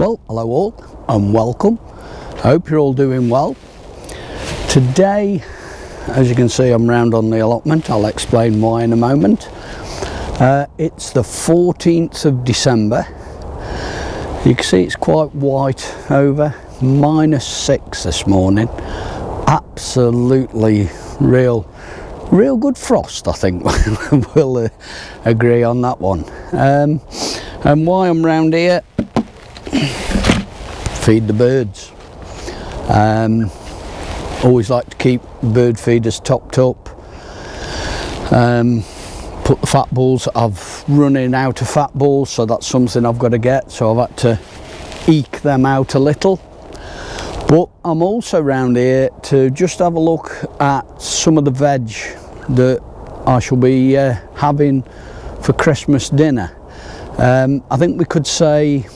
Well, hello all and welcome. Hope you're all doing well. Today, as you can see, I'm round on the allotment. I'll explain why in a moment. It's the 14th of December. You can see it's quite white over, -6 this morning. Absolutely real good frost, I think. We'll agree on that one. And why I'm round here, feed the birds. Always like to keep bird feeders topped up. Put the fat balls, I've running out of fat balls, so that's something I've got to get, so I've had to eke them out a little. But I'm also round here to just have a look at some of the veg that I shall be having for Christmas dinner. I think we could say,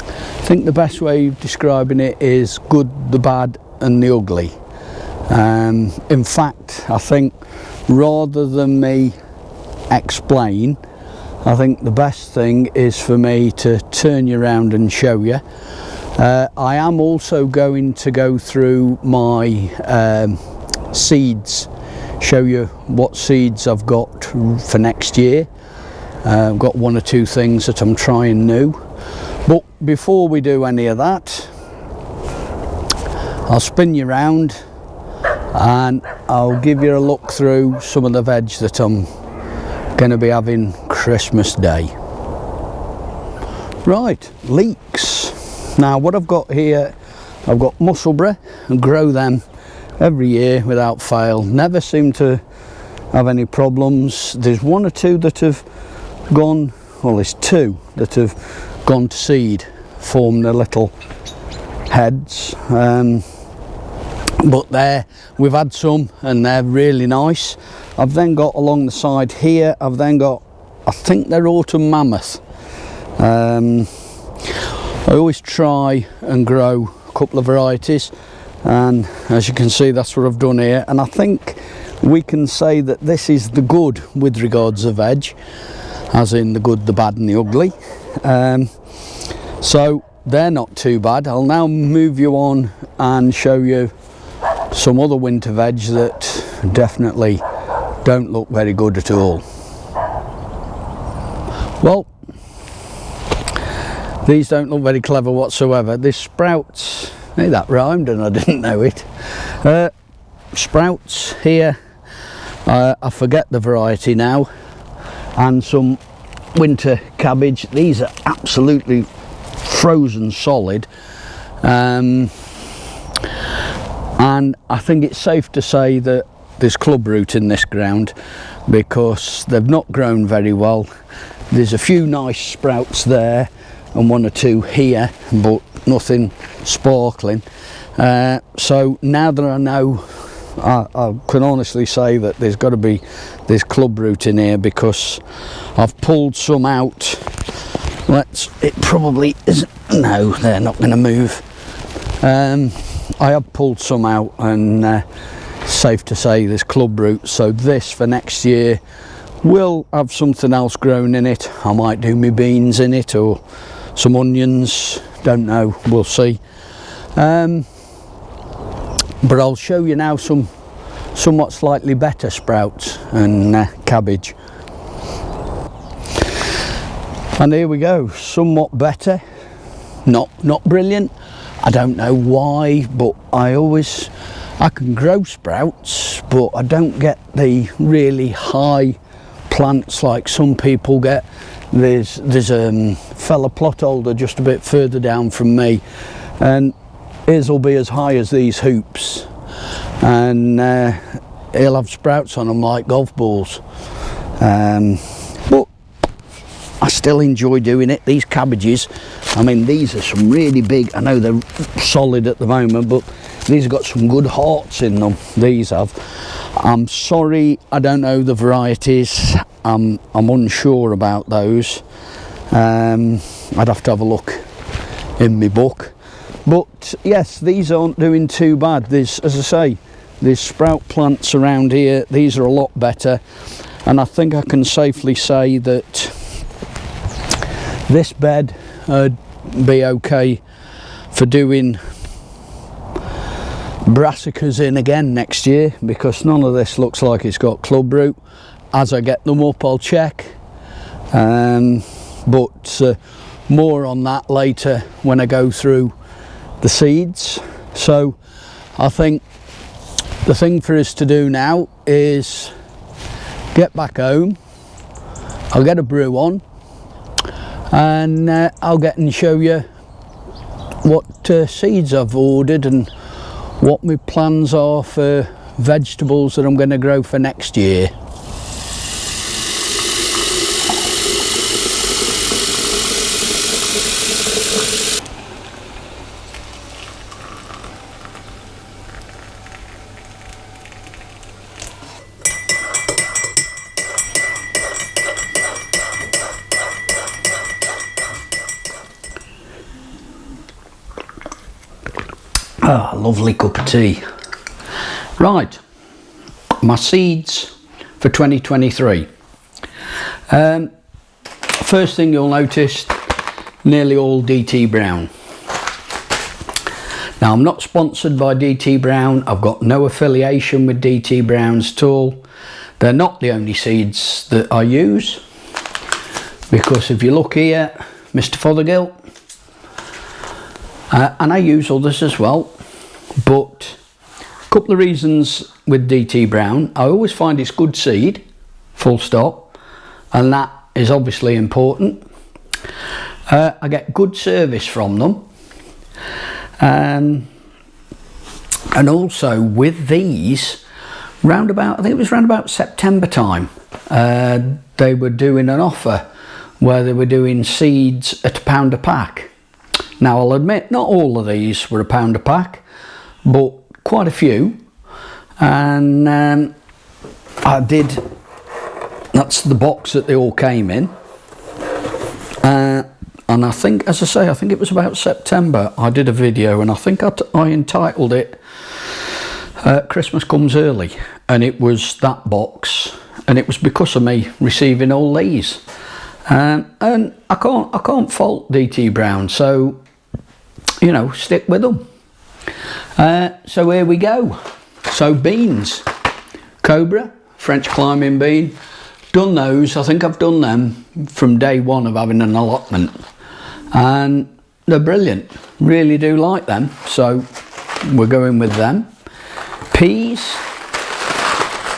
I think the best way of describing it is good, the bad and the ugly. In fact, I think rather than me explain, I think the best thing is for me to turn you around and show you. I am also going to go through my seeds, show you what seeds I've got for next year. I've got one or two things that I'm trying new. But before we do any of that, I'll spin you round and I'll give you a look through some of the veg that I'm going to be having Christmas Day. Right, leeks. Now what I've got here, I've got Musselburgh and grow them every year without fail. Never seem to have any problems. There's one or two that have gone, well there's two that have gone to seed, formed their little heads. But there, we've had some and they're really nice. I've then got along the side here, I've then got, I think they're autumn mammoth. I always try and grow a couple of varieties, and as you can see that's what I've done here, and I think we can say that this is the good with regards to veg, as in the good, the bad and the ugly. So they're not too bad. I'll now move you on and show you some other winter veg that definitely don't look very good at all. Well, these don't look very clever whatsoever. This sprouts, hey, that rhymed and I didn't know it. Sprouts here, I forget the variety now, and some winter cabbage. These are absolutely frozen solid. And I think it's safe to say that there's club root in this ground because they've not grown very well. There's a few nice sprouts there and one or two here, but nothing sparkling. So now that I know, I can honestly say that there's got to be this club root in here because I've pulled some out. It probably isn't, no, they're not going to move. I have pulled some out and safe to say there's club root, so this for next year will have something else grown in it. I might do my beans in it or some onions, don't know, we'll see. But I'll show you now some somewhat slightly better sprouts and cabbage. And here we go, somewhat better, not brilliant. I don't know why, but I can grow sprouts, but I don't get the really high plants like some people get. There's a fella plot holder just a bit further down from me, and his will be as high as these hoops, and he'll have sprouts on them like golf balls. But I still enjoy doing it. These cabbages, I mean, these are some really big, I know they're solid at the moment, but these have got some good hearts in them, these have. I'm sorry, I don't know the varieties. I'm unsure about those. I'd have to have a look in my book. But yes, these aren't doing too bad. There's, as I say, there's sprout plants around here. These are a lot better. And I think I can safely say that this bed be okay for doing brassicas in again next year, because none of this looks like it's got club root. As I get them up I'll check, but more on that later when I go through the seeds. So I think the thing for us to do now is get back home, I'll get a brew on, and I'll get and show you what seeds I've ordered and what my plans are for vegetables that I'm going to grow for next year. Ah, lovely cup of tea. Right, my seeds for 2023. First thing you'll notice, nearly all DT Brown. Now, I'm not sponsored by DT Brown. I've got no affiliation with DT Browns at all. They're not the only seeds that I use, because if you look here, Mr. Fothergill, and I use others as well, but a couple of reasons with DT Brown. I always find it's good seed, full stop, and that is obviously important. I get good service from them, and also with these, I think it was round about September time, they were doing an offer where they were doing seeds at £1 a pack. Now, I'll admit not all of these were £1 a pack, but quite a few, and I did, that's the box that they all came in, and I think, as I say, I think it was about September I did a video, and I think I entitled it Christmas Comes Early, and it was that box, and it was because of me receiving all these, and I can't fault DT Brown, so you know, stick with them. So here we go. So beans, Cobra, French climbing bean, done those. I think I've done them from day one of having an allotment, and they're brilliant, really do like them, so we're going with them. Peas,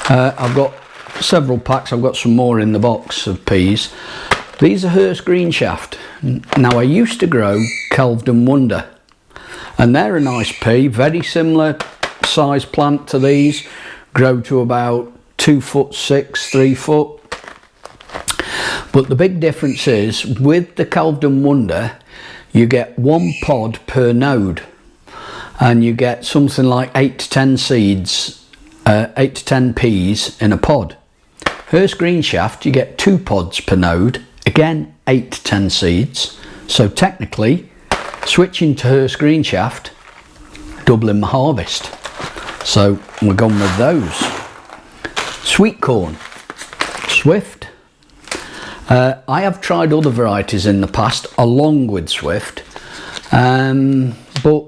I've got several packs, I've got some more in the box of peas. These are Hurst Green Shaft. Now, I used to grow Kelvedon Wonder, and they're a nice pea, very similar size plant to these, grow to about 2'6", 3 foot. But the big difference is, with the Kelvedon Wonder, you get 1 pod per node, and you get something like 8 to 10 seeds, 8 to 10 peas in a pod. Hurst Green Shaft, you get 2 pods per node, again 8 to 10 seeds. So technically, switching to Hurst Green Shaft, doubling my harvest. So we're going with those. Sweet corn, Swift. I have tried other varieties in the past along with Swift, but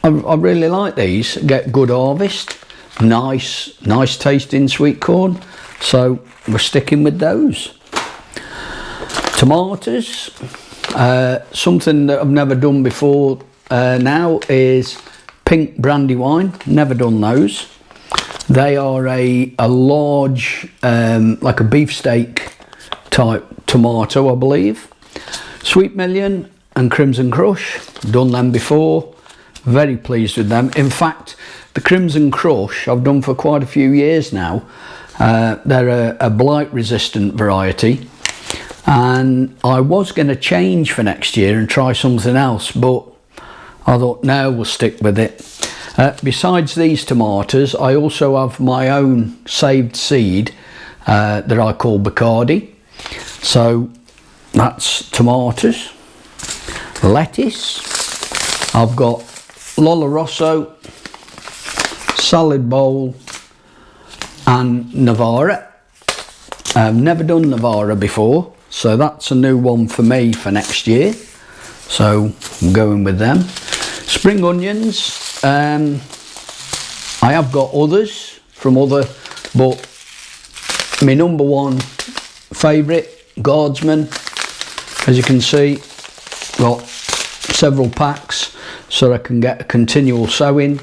I really like these. Get good harvest, nice tasting sweet corn, so we're sticking with those. Tomatoes, something that I've never done before now is pink Brandywine. Never done those. They are a large, like a beefsteak type tomato, I believe. Sweet Million and Crimson Crush, done them before, very pleased with them. In fact, the Crimson Crush I've done for quite a few years now. They're a blight resistant variety, and I was going to change for next year and try something else, but I thought no, we'll stick with it. Besides these tomatoes, I also have my own saved seed that I call Bacardi. So that's tomatoes. Lettuce, I've got Lola Rosso, Salad Bowl and Navara. I've never done Navara before, so that's a new one for me for next year. so I'm going with them. Spring onions, I have got others from other, but my number one favourite, Guardsman, as you can see, got several packs so I can get a continual sowing.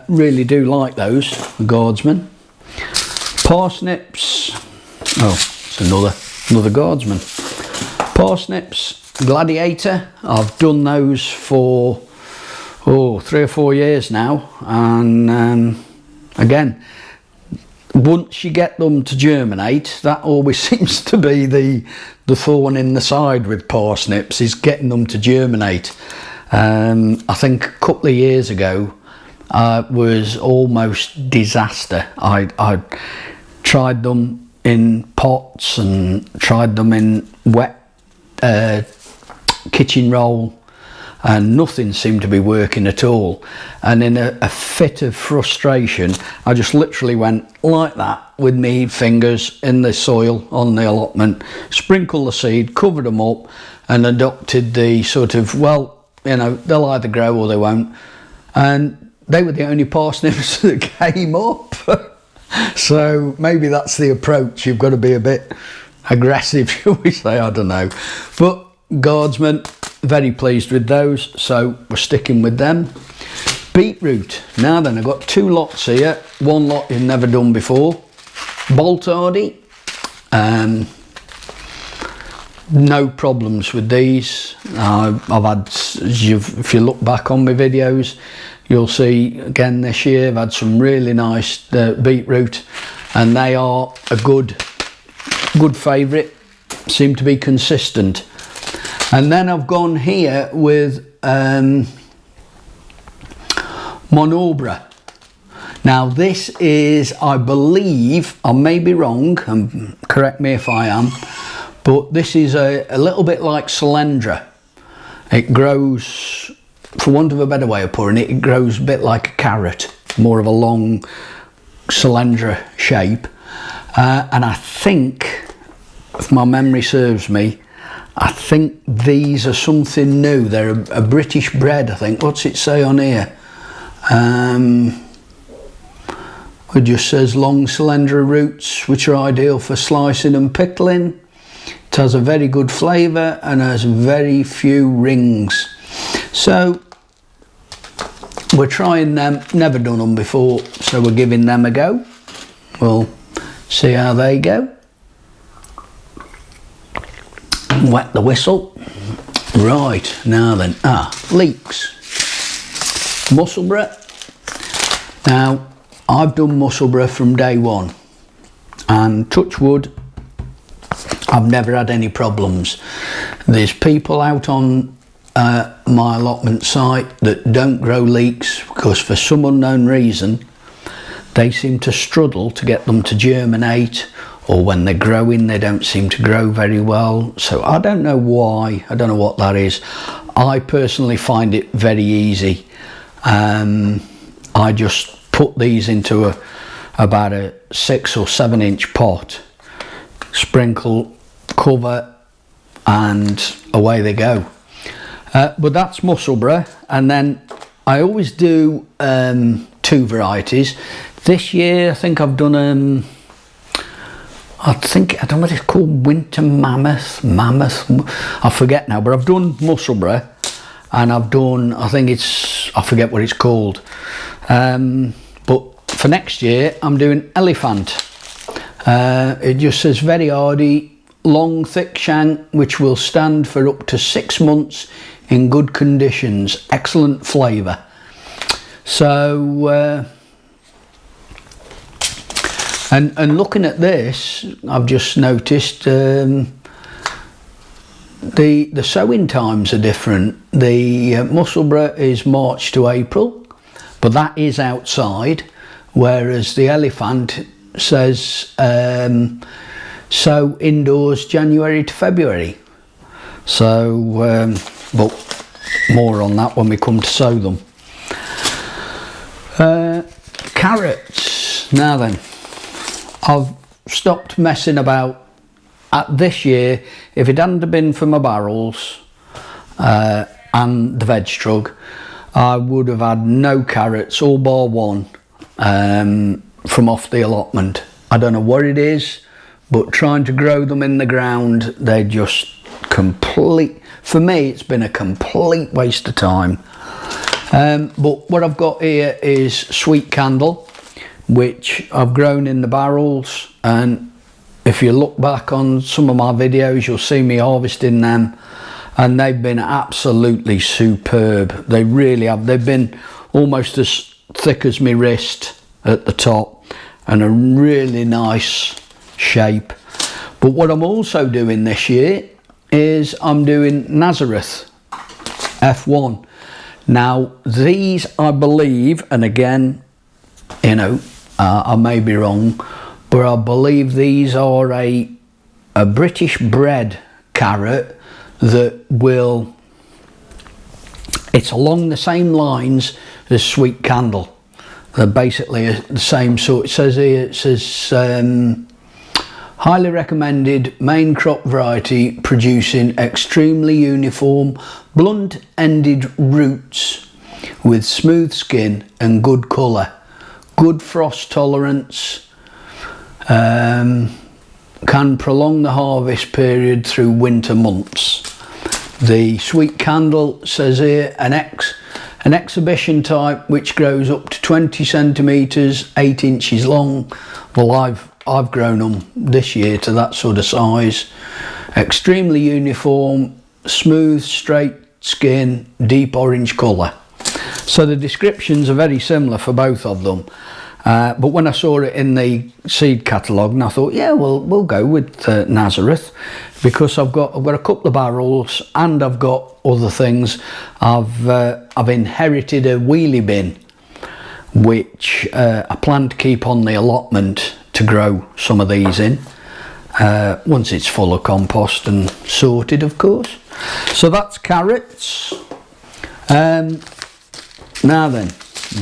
Really do like those, the Guardsman. Parsnips, oh, it's another Guardsman. Parsnips, Gladiator, I've done those for 3 or 4 years now, and again, once you get them to germinate, that always seems to be the thorn in the side with parsnips, is getting them to germinate. I think a couple of years ago was almost disaster. I tried them in pots and tried them in wet kitchen roll, and nothing seemed to be working at all. And in a fit of frustration, I just literally went like that with my fingers in the soil on the allotment, sprinkled the seed, covered them up, and adopted the sort of, well, you know, they'll either grow or they won't. And they were the only parsnips that came up. So maybe that's the approach. You've got to be a bit aggressive, shall we say, I don't know. But Guardsman, very pleased with those, so we're sticking with them. Beetroot, now then, I've got 2 lots here. One lot you've never done before. Bolt Hardy, no problems with these. I've had, if you look back on my videos, you'll see again this year I've had some really nice beetroot, and they are a good favourite, seem to be consistent. And then I've gone here with Monobra. Now this is, I believe, I may be wrong, and correct me if I am, but this is a little bit like Solyndra. It grows, for want of a better way of putting it, it grows a bit like a carrot, more of a long Solyndra shape. And I think, if my memory serves me, I think these are something new. They're a British bred, I think. What's it say on here? It just says long Solyndra roots, which are ideal for slicing and pickling. It has a very good flavour and has very few rings. So we're trying them, never done them before, so we're giving them a go. We'll see how they go. Wet the whistle. Right, now then, leeks. Musselburgh. Now, I've done Musselburgh from day one, and touch wood, I've never had any problems. There's people out on my allotment site that don't grow leeks because for some unknown reason they seem to struggle to get them to germinate, or when they're growing they don't seem to grow very well. So I don't know why, I don't know what that is. I personally find it very easy. I just put these into about a 6 or 7 inch pot, sprinkle, cover, and away they go. But that's Musselburgh, and then I always do 2 varieties. This year I think I've done I don't know what it's called, Winter Mammoth, I forget now, but I've done Musselburgh, and I've done, I forget what it's called, but for next year I'm doing Elephant. It just says very hardy, long thick shank, which will stand for up to 6 months in good conditions, excellent flavour. So and looking at this, I've just noticed the sowing times are different. The Musselburgh is March to April, but that is outside, whereas the Elephant says sow indoors January to February. So but more on that when we come to sow them. Carrots. Now then, I've stopped messing about. At this year, if it hadn't have been for my barrels, and the veg truck, I would have had no carrots, all bar one, from off the allotment. I don't know what it is, but trying to grow them in the ground, they're just for me it's been a complete waste of time. But what I've got here is sweet candle, which I've grown in the barrels, and if you look back on some of my videos, you'll see me harvesting them, and they've been absolutely superb. They really have. They've been almost as thick as my wrist at the top, and a really nice shape. But what I'm also doing this year is I'm doing Nazareth F1. Now these, I believe, and again, you know, I may be wrong, but I believe these are a British bred carrot that will, it's along the same lines as sweet candle. They're basically the same sort. It says here, it says highly recommended main crop variety producing extremely uniform blunt ended roots with smooth skin and good colour, good frost tolerance, can prolong the harvest period through winter months. The sweet candle says here an exhibition type which grows up to 20 centimetres, 8 inches long. Well, I've grown them this year to that sort of size. Extremely uniform, smooth, straight skin, deep orange colour. So the descriptions are very similar for both of them. But when I saw it in the seed catalogue, and I thought, yeah, well, we'll go with Nazareth, because I've got a couple of barrels and I've got other things. I've inherited a wheelie bin, which I plan to keep on the allotment to grow some of these in, once it's full of compost and sorted, of course. So that's carrots. Now then,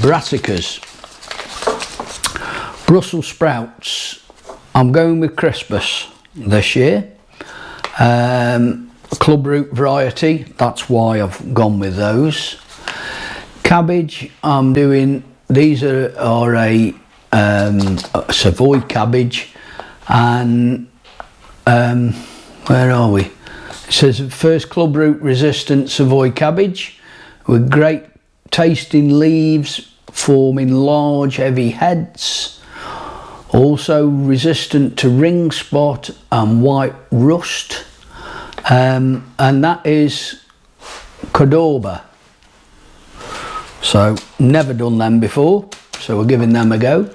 brassicas. Brussels sprouts, I'm going with Crispus this year. Club root variety, that's why I've gone with those. Cabbage, I'm doing, these are a Savoy cabbage, and where are we? It says first club root resistant Savoy cabbage with great tasting leaves forming large heavy heads. Also resistant to ring spot and white rust, and that is Cordoba. So never done them before, so we're giving them a go.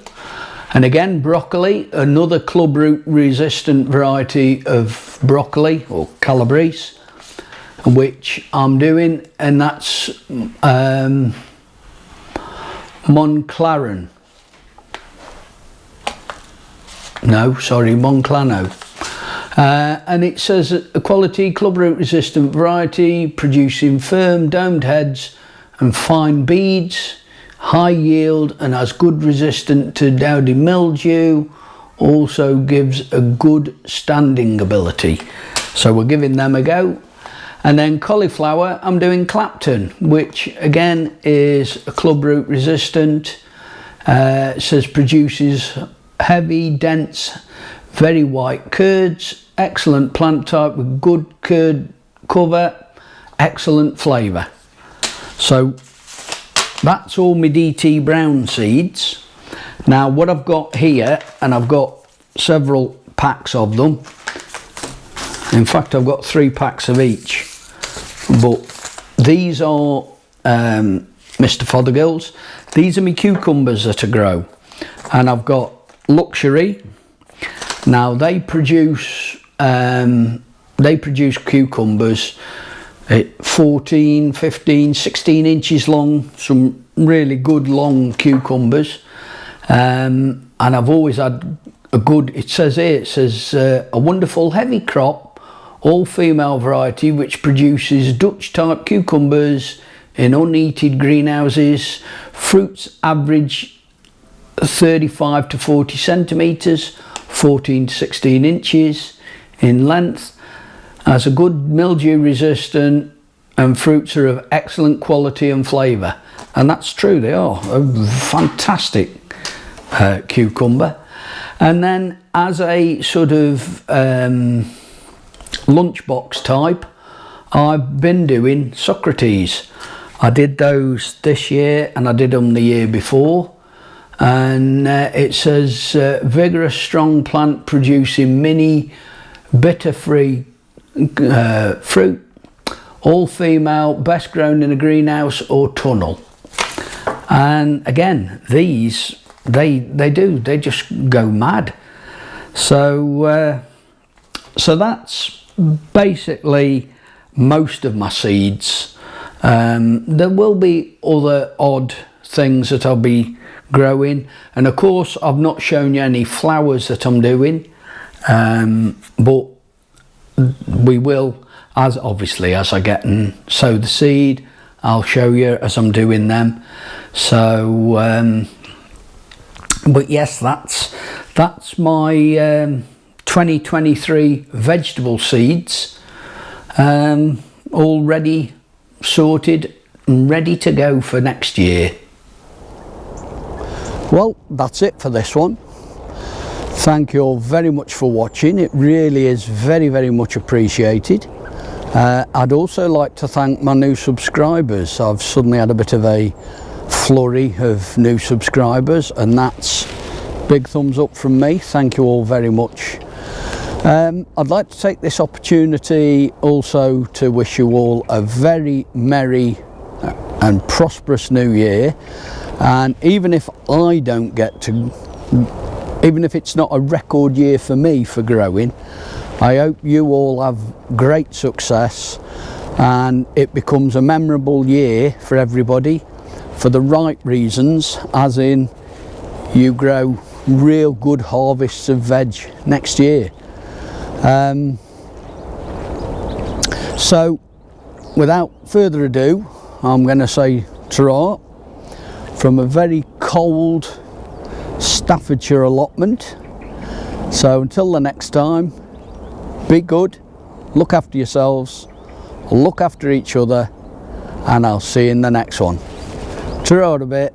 And again, broccoli, another club root resistant variety of broccoli or Calabrese, which I'm doing, and that's Monclaren. No, sorry, Monclano. And it says a quality club root resistant variety producing firm domed heads and fine beads, high yield, and has good resistant to dowdy mildew, also gives a good standing ability. So we're giving them a go. And then cauliflower, I'm doing Clapton, which again is a club root resistant. It says produces heavy, dense, very white curds, excellent plant type with good curd cover, excellent flavour. So that's all my DT brown seeds. Now what I've got here, and I've got several packs of them. In fact, I've got 3 packs of each. But these are Mr. Fothergill's. These are my cucumbers that I grow. And I've got Luxury. Now they produce cucumbers at 14, 15, 16 inches long, some really good long cucumbers, and I've always had a good, it says here, it says a wonderful heavy crop, all female variety which produces Dutch type cucumbers in unheated greenhouses. Fruits average 35 to 40 centimetres, 14 to 16 inches in length, has a good mildew resistant and fruits are of excellent quality and flavour. And that's true, they are a fantastic cucumber. And then as a sort of lunchbox type, I've been doing Socrates. I did those this year and I did them the year before. And it says vigorous strong plant producing mini bitter free fruit, all female, best grown in a greenhouse or tunnel. And again, these they just go mad. So so that's basically most of my seeds. There will be other odd things that I'll be growing, and of course I've not shown you any flowers that I'm doing, but we will, as I get and sow the seed, I'll show you as I'm doing them. So but yes, that's my 2023 vegetable seeds, already sorted and ready to go for next year. Well, that's it for this one. Thank you all very much for watching. It really is very, very much appreciated. I'd also like to thank my new subscribers. I've suddenly had a bit of a flurry of new subscribers, and that's big thumbs up from me. Thank you all very much. I'd like to take this opportunity also to wish you all a very merry and prosperous new year. And even if I don't get to, even if it's not a record year for me for growing, I hope you all have great success and it becomes a memorable year for everybody for the right reasons, as in you grow real good harvests of veg next year. So without further ado, I'm going to say ta-ra from a very cold Staffordshire allotment. So until the next time, be good, look after yourselves, look after each other, and I'll see you in the next one. Ta-ra a bit.